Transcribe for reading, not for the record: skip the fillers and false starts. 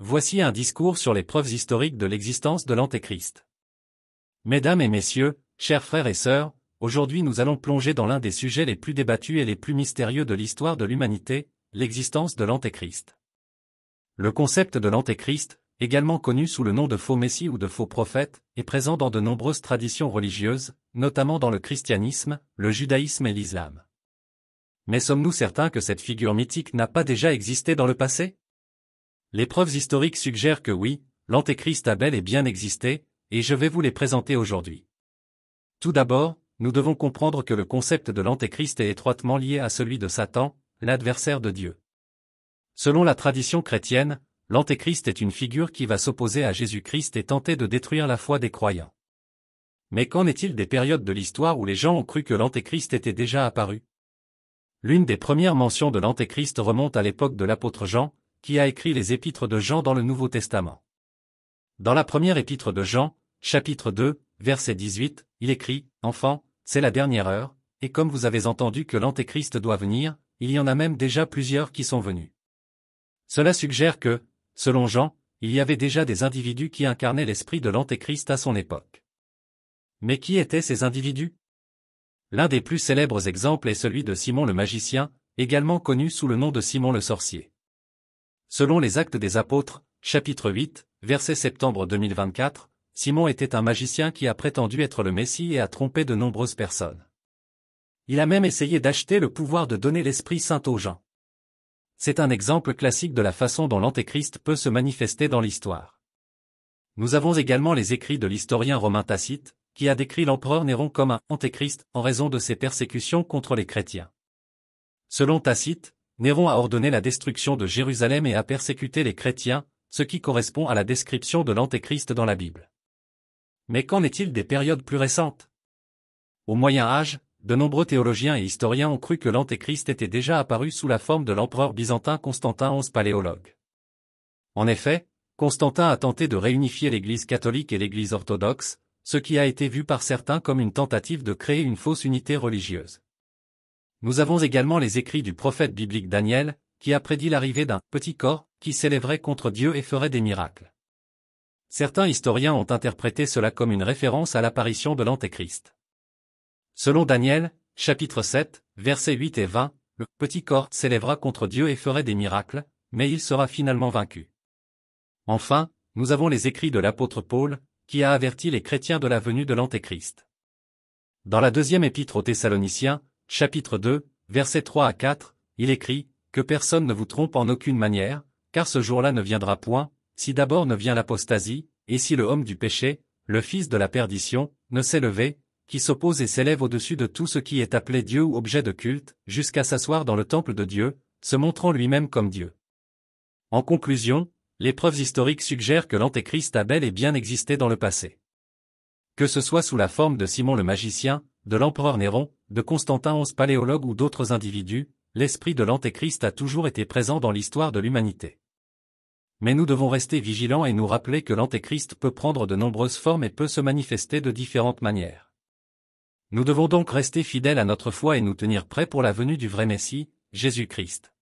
Voici un discours sur les preuves historiques de l'existence de l'Antéchrist. Mesdames et messieurs, chers frères et sœurs, aujourd'hui nous allons plonger dans l'un des sujets les plus débattus et les plus mystérieux de l'histoire de l'humanité, l'existence de l'Antéchrist. Le concept de l'Antéchrist, également connu sous le nom de faux messie ou de faux prophète, est présent dans de nombreuses traditions religieuses, notamment dans le christianisme, le judaïsme et l'islam. Mais sommes-nous certains que cette figure mythique n'a pas déjà existé dans le passé? Les preuves historiques suggèrent que oui, l'Antéchrist a bel et bien existé, et je vais vous les présenter aujourd'hui. Tout d'abord, nous devons comprendre que le concept de l'Antéchrist est étroitement lié à celui de Satan, l'adversaire de Dieu. Selon la tradition chrétienne, l'Antéchrist est une figure qui va s'opposer à Jésus-Christ et tenter de détruire la foi des croyants. Mais qu'en est-il des périodes de l'histoire où les gens ont cru que l'Antéchrist était déjà apparu? L'une des premières mentions de l'Antéchrist remonte à l'époque de l'apôtre Jean, qui a écrit les épîtres de Jean dans le Nouveau Testament. Dans la première épître de Jean, chapitre 2, verset 18, il écrit « Enfants, c'est la dernière heure, et comme vous avez entendu que l'Antéchrist doit venir, il y en a même déjà plusieurs qui sont venus. » Cela suggère que, selon Jean, il y avait déjà des individus qui incarnaient l'esprit de l'Antéchrist à son époque. Mais qui étaient ces individus? L'un des plus célèbres exemples est celui de Simon le magicien, également connu sous le nom de Simon le sorcier. Selon les Actes des Apôtres, chapitre 8, verset septembre 2024, Simon était un magicien qui a prétendu être le Messie et a trompé de nombreuses personnes. Il a même essayé d'acheter le pouvoir de donner l'Esprit Saint aux gens. C'est un exemple classique de la façon dont l'Antéchrist peut se manifester dans l'histoire. Nous avons également les écrits de l'historien romain Tacite, qui a décrit l'empereur Néron comme un antéchrist en raison de ses persécutions contre les chrétiens. Selon Tacite, Néron a ordonné la destruction de Jérusalem et a persécuté les chrétiens, ce qui correspond à la description de l'Antéchrist dans la Bible. Mais qu'en est-il des périodes plus récentes? Au Moyen Âge, de nombreux théologiens et historiens ont cru que l'Antéchrist était déjà apparu sous la forme de l'empereur byzantin Constantin XI Paléologue. En effet, Constantin a tenté de réunifier l'Église catholique et l'Église orthodoxe, ce qui a été vu par certains comme une tentative de créer une fausse unité religieuse. Nous avons également les écrits du prophète biblique Daniel, qui a prédit l'arrivée d'un « petit corps » qui s'élèverait contre Dieu et ferait des miracles. Certains historiens ont interprété cela comme une référence à l'apparition de l'Antéchrist. Selon Daniel, chapitre 7, versets 8 et 20, le « petit corps » s'élèvera contre Dieu et ferait des miracles, mais il sera finalement vaincu. Enfin, nous avons les écrits de l'apôtre Paul, qui a averti les chrétiens de la venue de l'Antéchrist. Dans la deuxième épître aux Thessaloniciens, chapitre 2, versets 3 à 4, il écrit « Que personne ne vous trompe en aucune manière, car ce jour-là ne viendra point, si d'abord ne vient l'apostasie, et si le homme du péché, le fils de la perdition, ne s'est levé, qui s'oppose et s'élève au-dessus de tout ce qui est appelé Dieu ou objet de culte, jusqu'à s'asseoir dans le temple de Dieu, se montrant lui-même comme Dieu. » En conclusion, les preuves historiques suggèrent que l'Antéchrist a bel et bien existé dans le passé. Que ce soit sous la forme de Simon le magicien, de l'empereur Néron, de Constantin XI Paléologue ou d'autres individus, l'esprit de l'Antéchrist a toujours été présent dans l'histoire de l'humanité. Mais nous devons rester vigilants et nous rappeler que l'Antéchrist peut prendre de nombreuses formes et peut se manifester de différentes manières. Nous devons donc rester fidèles à notre foi et nous tenir prêts pour la venue du vrai Messie, Jésus-Christ.